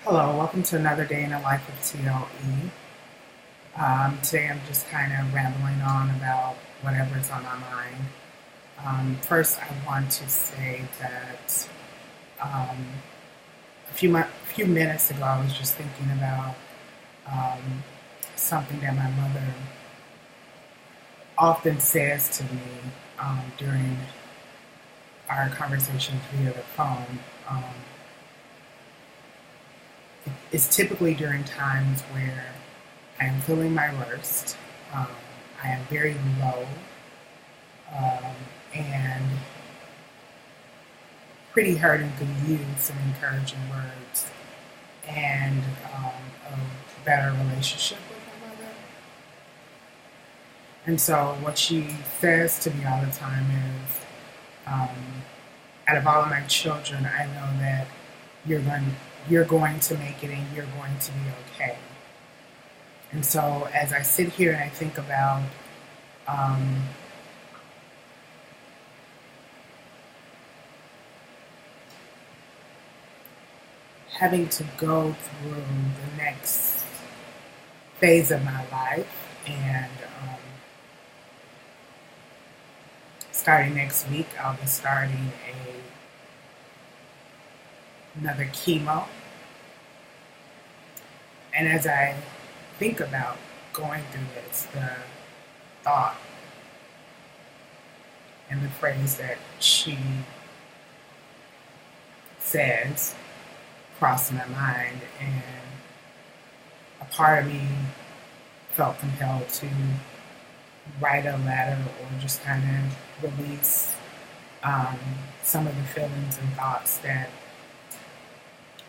Hello, welcome to another day in the life of TLE. Today I'm just kind of rambling on about whatever's on my mind. First, I want to say that um, a few minutes ago I was just thinking about um, something that my mother often says to me during our conversations via the phone. It's typically during times where I am feeling my worst. Um, I am very low um, and pretty hurt and could use some encouraging words and a better relationship with my mother. And so, what she says to me all the time is, um, out of all of my children, I know that you're going, you're going to make it and you're going to be okay. And so, as I sit here and I think about um, having to go through the next phase of my life and starting next week, I'll be starting another chemo. And as I think about going through this, the thought and the phrase that she says crossed my mind, and a part of me felt compelled to write a letter or just kind of release um, some of the feelings and thoughts that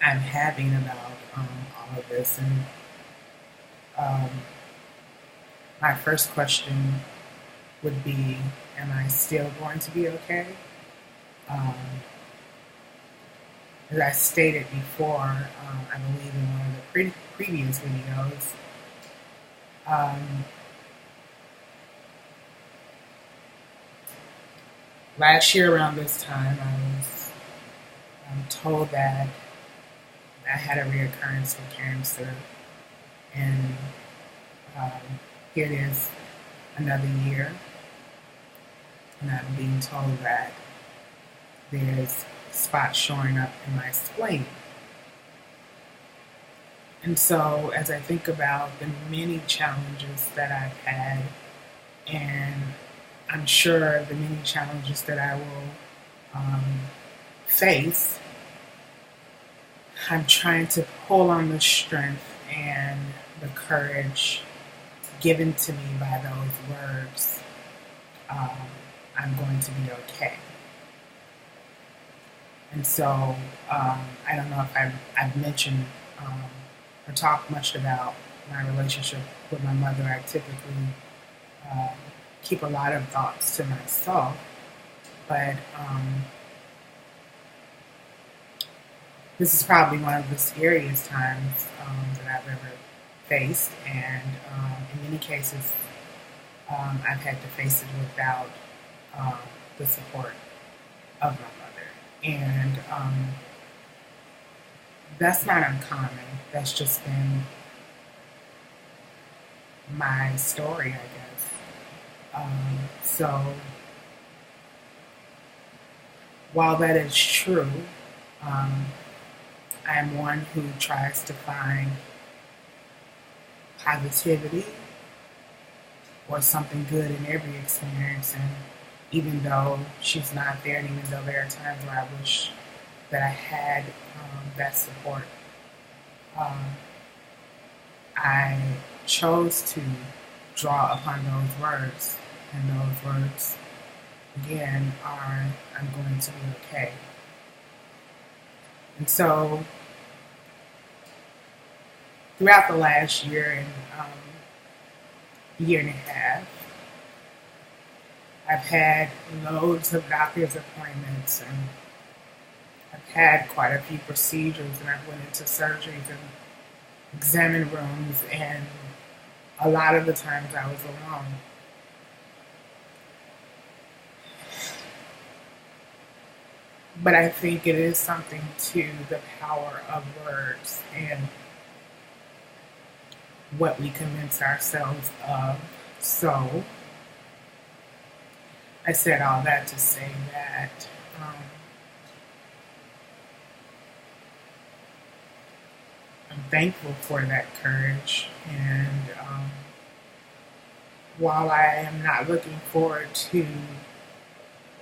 I'm having about all of this. And um, my first question would be, am I still going to be okay? Um, as I stated before, I believe in one of the previous videos, um, last year around this time, I was told that I had a reoccurrence of cancer, and um, here it is another year, and I'm being told that there's spots showing up in my spleen. And so, as I think about the many challenges that I've had, and I'm sure the many challenges that I will um, face, I'm trying to pull on the strength and the courage given to me by those words. Um, I'm going to be okay. And so I don't know if I've mentioned or talked much about my relationship with my mother. I typically uh, keep a lot of thoughts to myself, but this is probably one of the scariest times that I've ever faced, and in many cases, I've had to face it without um, the support of my mother. And that's not uncommon. That's just been my story, I guess. So while that is true, um, I am one who tries to find positivity or something good in every experience. And even though she's not there, and even though there are times where I wish that I had that support, um, I chose to draw upon those words. And those words, again, are I'm going to be okay. And so throughout the last year and year and a half, I've had loads of doctor's appointments, and I've had quite a few procedures, and I've went into surgeries and examine rooms, and a lot of the times I was alone. But I think it is something to the power of words and what we convince ourselves of. So I said all that to say that I'm thankful for that courage. And while I am not looking forward to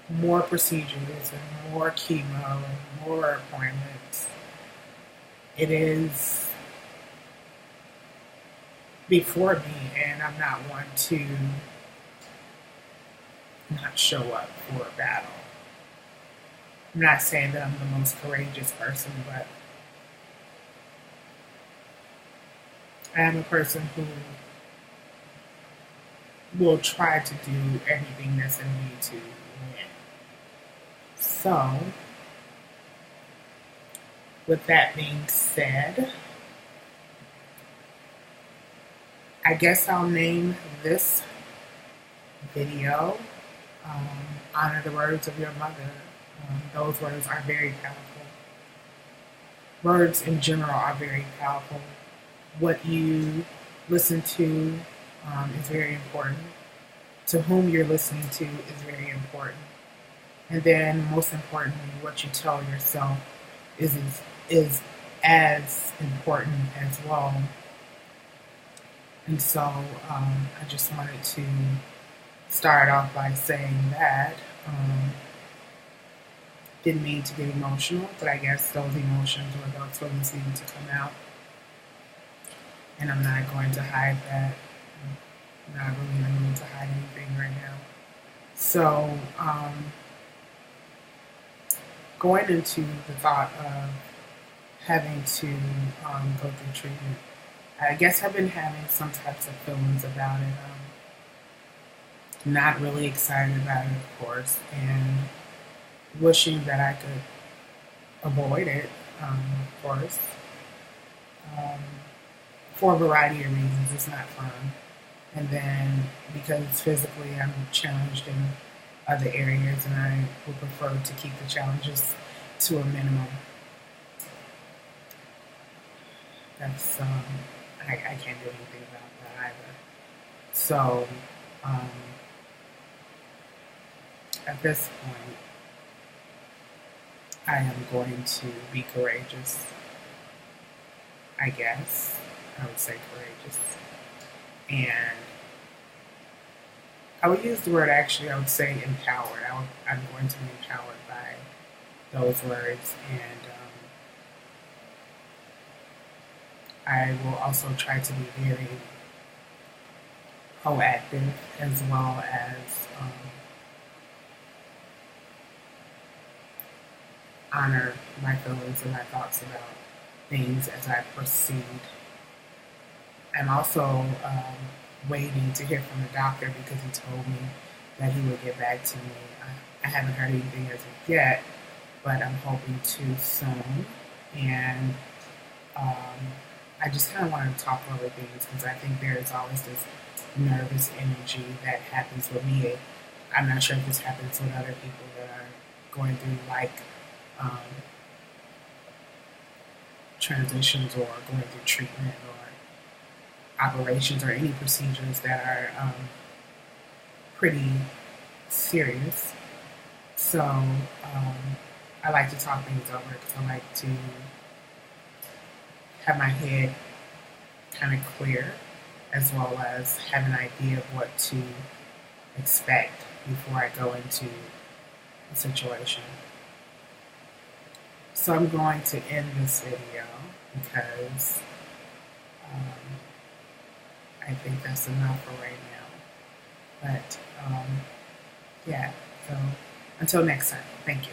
more procedures and more chemo and more appointments, it is before me, and I'm not one to not show up for a battle. I'm not saying that I'm the most courageous person, but I am a person who will try to do everything that's in me to win. So, with that being said, I guess I'll name this video Honor the Words of Your Mother. Those words are very powerful. Words in general are very powerful. What you listen to is very important. To whom you're listening to is very important. And then, most importantly, what you tell yourself is as important as well. And so I just wanted to start off by saying that. Didn't mean to get emotional, but I guess those emotions or those feelings need to come out. And I'm not going to hide that. I'm not really in the mood to hide anything right now. So, going into the thought of having to go through treatment, I guess I've been having some types of feelings about it. Not really excited about it, of course, and wishing that I could avoid it, of course, um, for a variety of reasons. It's not fun. And then because physically I'm challenged in other areas, and I would prefer to keep the challenges to a minimum. That's I can't do anything about that either. So at this point, I am going to be courageous. I guess I would say courageous, and I would use the word actually. I would say empowered. I'm going to be empowered by those words, and I will also try to be very proactive as well as honor my feelings and my thoughts about things as I proceed. I'm also waiting to hear from the doctor because he told me that he would get back to me. I haven't heard anything as of yet, but I'm hoping to soon. And I just kind of want to talk over things because I think there is always this nervous energy that happens with me. I'm not sure if this happens with other people that are going through like transitions or going through treatment or operations or any procedures that are pretty serious. So I like to talk things over because I like to have my head kind of clear as well as have an idea of what to expect before I go into a situation. So I'm going to end this video because I think that's enough for right now. But yeah, so until next time, thank you.